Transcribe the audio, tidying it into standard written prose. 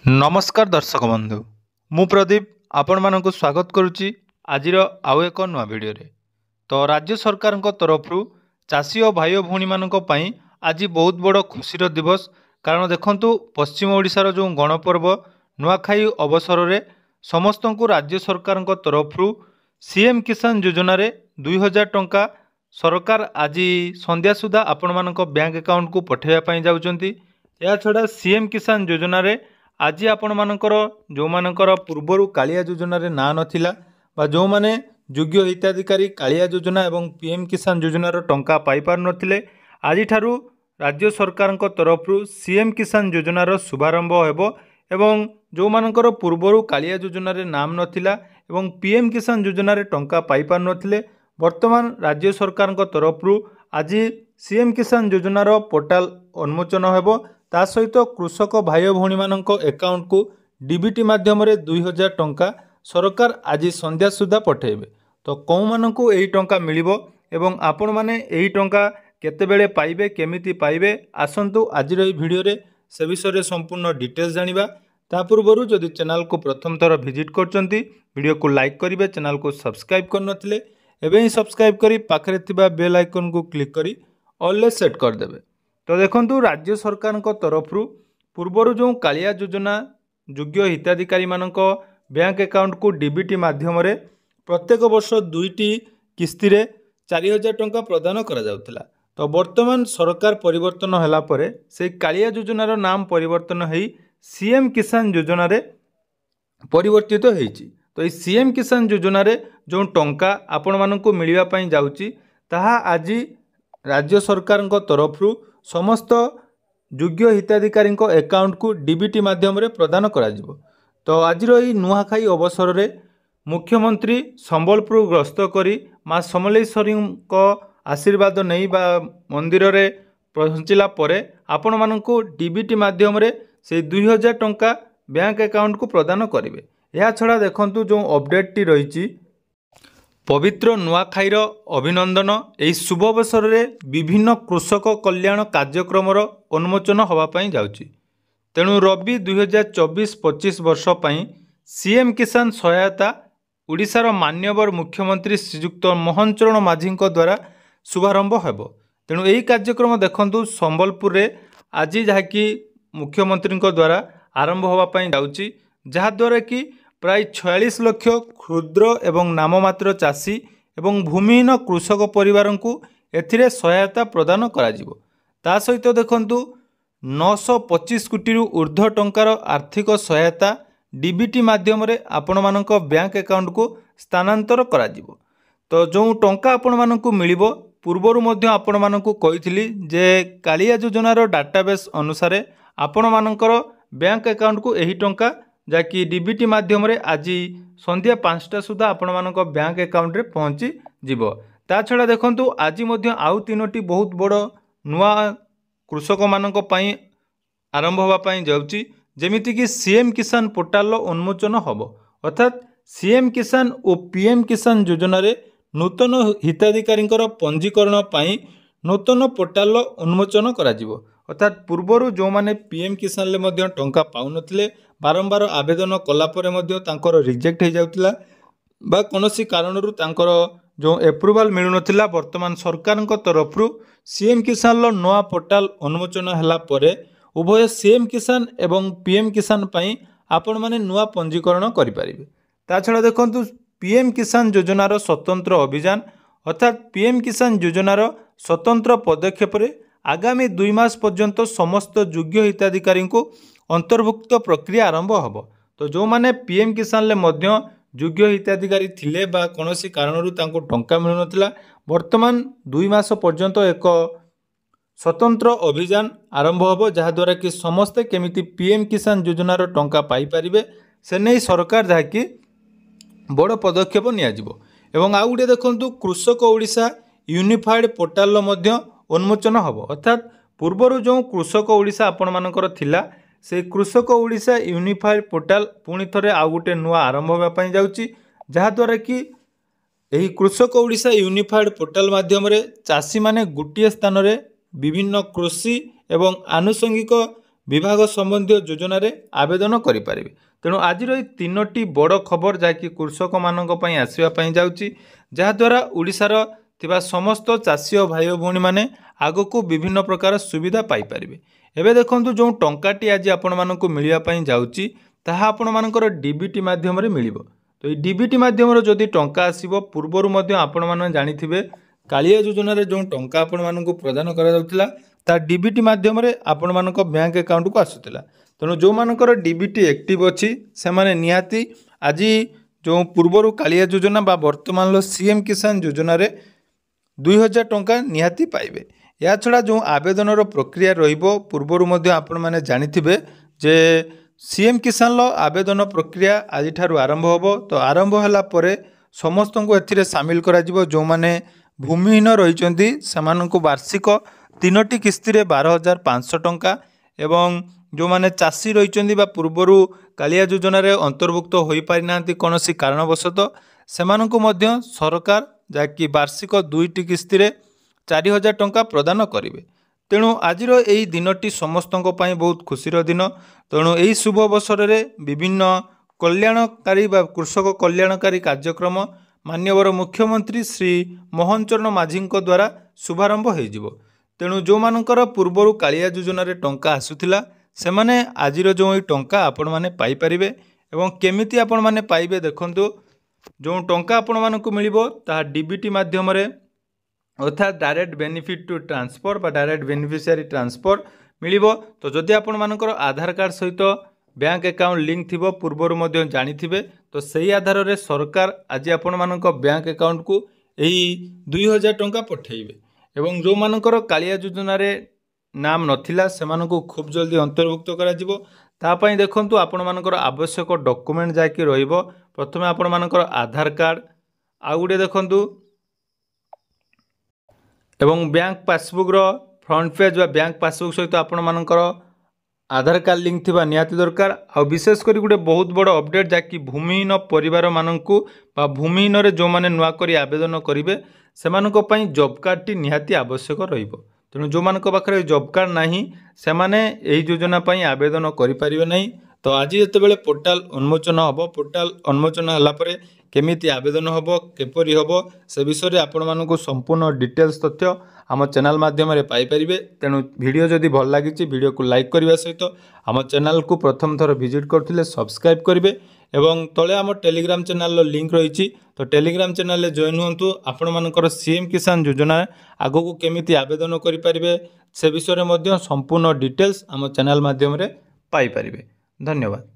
नमस्कार दर्शक बंधु मु प्रदीप आपण मानक स्वागत करुच्ची आज आउ एक नुआ भिडियो तो राज्य सरकार तरफ चाषी और भाई भौणी मानक पई आज बहुत बड़ खुशीर दिवस। कारण देखंतु पश्चिम ओडिशार जो गणपर्व नुआखाई अवसर में समस्त को राज्य सरकार तरफ सीएम किसान योजना रे 2000 टंका सरकार आज संध्या सुधा आपण मानक बैंक अकाउंट को पठेवा जाउचंती। या छड़ा सीएम किसान योजना रे आज आपण मानकर जो मानकर पूर्वर कालिया योजना रे ना नथिला बा जो माने योग्य हिताधिकारी कालिया योजना एवं पीएम किसान योजनार टंका पाई पार नथिले आज ठारू राज्य सरकार तरफ सीएम किसान योजनार शुभारंभ हेबो एवं जो मानकर पूर्वर कालिया योजना रे नाम नथिला एवं पीएम किसान योजना रे टंका पाई पार नथिले वर्तमान राज्य सरकार तरफ आज सीएम किसान योजनार पोर्टाल उन्मोचन हेबो। ता सहित कृषक भाई भौणी मानक अकाउंट को डीबीटी माध्यम 2000 टंका सरकार आज संध्या सुधा पठेबे। तो कौ मानकु एही टंका मिलिबो एवं आपण माने एही टंका केतेबेले पाइबे केमिति पाइबे आसंतु आज भिडियो रे से विषय संपूर्ण डिटेल्स जानिबा। ता पूर्वरु जदि चैनल को प्रथम थर विजिट करचंती वीडियो को लाइक करिवे, चैनल को सब्सक्राइब करनथिले एबे ही सब्सक्राइब करी पाखरे थिबा बेल आइकन को क्लिक करी ऑल सेट कर देबे। तो देखंतु राज्य सरकार तरफ पूर्वर जो कालिया योजना योग्य हिताधिकारी मानक बैंक अकाउंट को डीबीटी माध्यम प्रत्येक वर्ष 2टी किस्ती रे 4000 टंका प्रदान करा जाउथिला। तो वर्तमान सरकार परिवर्तन होला परे से कालिया योजनार नाम परिवर्तन होई सीएम किसान योजना रे परिवर्तित होईची। तो ये सीएम किसान योजना रे जो टंका आपण मानकु मिलिबा पई जाउची ताहा आज राज्य सरकार तरफ समस्त योग्य हिताधिकारी अकाउंट को डीबीटी माध्यम प्रदान करा जिवो। तो आज नुआखाई अवसर में मुख्यमंत्री संबलपुर ग्रस्त करी माँ समलेश्वरी आशीर्वाद नहीं बा मंदिर रे पहुँचला परे आपण मानकु डीबीटी माध्यम से 2000 टंका बैंक अकाउंट को प्रदान करेंगे। यह छड़ा देखंतु जो अपडेट टी रही पवित्र नुआखाईर अभिनंदन यही शुभ अवसर में विभिन्न कृषक कल्याण कार्यक्रम उन्मोचन होगापाई जाउची। तेणु रबी 2024-25 वर्ष पई सीएम किसान सहायता उड़ीसार मान्यवर मुख्यमंत्री श्रीजुक्त मोहन चरण माझी द्वारा शुभारंभ हेबो। तेणु यही कार्यक्रम देखंतु संबलपुर रे आज जहाँकि मुख्यमंत्री द्वारा आरंभ होगापाई जाउची, जहाद्वारा कि प्राय 46 लाख क्षुद्र एवं नाममात्र चाषी एवं भूमिहीन कृषक परिवार को एथिरे सहायता प्रदान करा जिवो। ता सहित देखंतु 925 कोटी ऊर्ध्व टंकार आर्थिक सहायता डीबीटी माध्यम रे आपण मानक बैंक अकाउंट को स्थानांतर करा जिवो। तो जो टंका आपण मानकु मिलिबो पूर्वरु मध्य आपण मानकु कहिथिली जे कालिया योजनार डाटाबेस अनुसार आपण मानकर बैंक अकाउंट को एही टंका जाकि डीबीटी माध्यम रे आज संध्या 5टा सुधा आपण मानक बैंक अकाउंट रे पहुँची जिवो। ता छड़ा देखंतु आज मध्य आउ 3टी बहुत बड़ नुआ कृषक मानक पई आरंभ होगा पई जाउची, जेमिति कि सीएम किसान पोर्टाल उन्मोचन होबो। अर्थात सीएम किसान और पीएम किसान योजना रे नूतन हिताधिकारी पंजीकरण पई नूतन पोर्टाल उन्मोचन करा जिवो। अर्थात पूर्वर जो माने पीएम किसान ले मध्य टंका पाउनथिले बारंबार आवेदन कला परे मध्य तांकर रिजेक्ट हो जाउतिला बा कोनोसी कारणरू तांकर जो एप्रुवाल मिलु नथिला। वर्तमान सरकार तरफ सीएम किसान लो नवा पोर्टाल उन्मोचन हला परे उभय सीएम किसान एवं पीएम किसान पई आपण माने नुआ पंजीकरण करि परिबे। ता छडा देखंतु पीएम किसान योजनार स्वतंत्र अभियान अर्थात पीएम किसान योजनार स्वतंत्र पदक्षेप रे आगामी 2 मास पर्यंत समस्त योग्य हिताधिकारी को अंतर्भुक्त प्रक्रिया आरंभ होब। तो जो माने पीएम किसान ले मध्य योग्य हिताधिकारी थिले बा कोनोसी कारणरू तांको टंका मिलु नथिला वर्तमान 2 मास पर्यंत एक स्वतंत्र अभियान आरंभ होब, जहा द्वारा कि समस्त केमिति पीएम किसान योजनार टंका पाई परिबे से नहीं सरकार जहाँकि बड़ पदक्षेप निया जिवो। एवं आउ गुटे देखंतु कृषक ओडिशा यूनिफाइड पोर्टाल मध्य उन्मोचन होब। अर्थात पूर्वर जो कृषक ओडिशा आपण मानकर थिला से कृषक ओडिशा यूनिफाइड पोर्टाल पुणी थरे आउ गुटे नुआ आरंभ होगा पई जाउची, जहा द्वारा कि एही कृषक ओडिशा यूनिफाइड पोर्टाल माध्यम रे चाषी माने गुटिए स्थान रे विभिन्न कृषि एवं आनुषंगिक विभाग संबंधी योजना रे आवेदन करें। तेणु आज तीनोटी बड़ खबर जहाँकि कृषक मानी आसवाई जाऊँगी जहाद्वारा ओडिशार थिबा समस्त चाषी और भाई भौणी मैंने आग को विभिन्न प्रकार सुविधा पाइपर। एवं देखो जो टंकाटी आज आपण मानक मिलवाई जाऊँगी ताहा आपण मानकर डीबीटी माध्यम मिल। तो ये डीबीटी माध्यम जदि टंका आसव पूर्वर आपण मैंने जानिथिबे कालिया योजना रे जो टंका आपण मानक प्रदान करा ता डीबीटी माध्यम आपण मानक बैंक अकाउंट को आसुला। तेणु जो मानकर डीबीटी एक्टिव अच्छी से माने निहाती आज जो पूर्वर कालिया योजना बा वर्तमान सीएम किसान योजना रे 2000 टंका निहाती पाइबे। या छड़ा जो आवेदन प्रक्रिया रहिबो पूर्वर आपण माने जानिथिबे जे सीएम किसान आवेदन प्रक्रिया आज ठारू आरंभ होबो। तो आरंभ होला परे समस्त को एथिरे शामिल करा जिवो। जो माने भूमिहीन रहिचंती सेमानंकु वार्षिक 3टी किस्ती रे 12,500 टंका एवं जो माने चाषी रहिचंती बा पूर्वर कालिया योजना रे अंतर्भुक्त होई पारि नांती कोनोसी कारणवशत सेमानंकु मध्य सरकार जाकि वार्षिक 2टी किस्ती रे 4,000 टंका प्रदान करिवे। तेणु आजिर एई दिनटी समस्तंको पई बहुत खुशीर दिन। तेणु एई शुभ अवसर रे विभिन्न कल्याणकारी बा कृषक कल्याणकारी कार्यक्रम मान्यवर मुख्यमंत्री श्री मोहन चरण माझी द्वारा शुभारंभ हो। तेणु जो मानकर पूर्वर कालिया योजना रे टंका आसुथिला से माने आजिर जो टंका आपण माने पाई परिबे एवं केमिति आपण माने पाइबे। देखंतु जो टंका आपण मानकु मिलिबो ता डीबीटी माध्यम रे अर्थात डायरेक्ट बेनिफिट टू ट्रांसफर बा डायरेक्ट बेनिफिशियरी ट्रांसफर मिलिबो। तो जदि आपण मानकर आधार कार्ड सहित बैंक अकाउंट लिंक थिबो पूर्वर मध्य जानिथिबे तो सही आधार रे सरकार आज आपण मानक बैंक अकाउंट को एही 2000 टंका पठेइबे। एवं जो मानकर कालिया योजना रे नाम नथिला सेमानकु खूब जल्दी अंतर्भुक्त करा जिवो। ता पई देखंतु आपण मानकर आवश्यक डॉक्यूमेंट जाकि रहिबो। प्रथमे आपण मानकर आधार कार्ड आ गुडे देखंतु एवं बैंक पासबुक रो फ्रंट पेज बा बैंक पासबुक सहित आपण मानकर आधार कार्ड लिंक थिबा निहाती दरकार। आ विशेष करी गुटे बहुत बड़ अपडेट जाकि भूमिहीन परिवार माननकु बा भूमिहीन रे जो माने नुआ करी आवेदन करिवे सेमानको पई जॉब कार्ड टी निहाती आवश्यक रहिबो। तेणु जो मानक पाखरे जॉब कार्ड नाही से माने एही योजना पई आवेदन करि परिबे नाही। तो आज जेतेबेले पोर्टाल उन्मोचन हबो पोर्टाल उन्मोचन हला परे केमिति आवेदन हबो केपरि हबो से विषय रे आपण मानकु संपूर्ण डिटेल्स तथ्य आम चैनल माध्यम रे पाई परिबे। तेणु वीडियो जदि भल लागिछि वीडियो को लाइक करबा सहित आम चैनल को प्रथम थर विजिट करथिले सब्सक्राइब करिवे एवं तळे आम टेलीग्राम चैनल लिंक रहिछि। तो टेलीग्राम चैनल ले जॉइन हुंतु आपण मानकर सीएम किसान योजना आगो को केमिति आवेदन करि परिबे से विषय रे मध्य संपूर्ण डिटेल्स आम चैनल माध्यम रे पाई परिबे। धन्यवाद।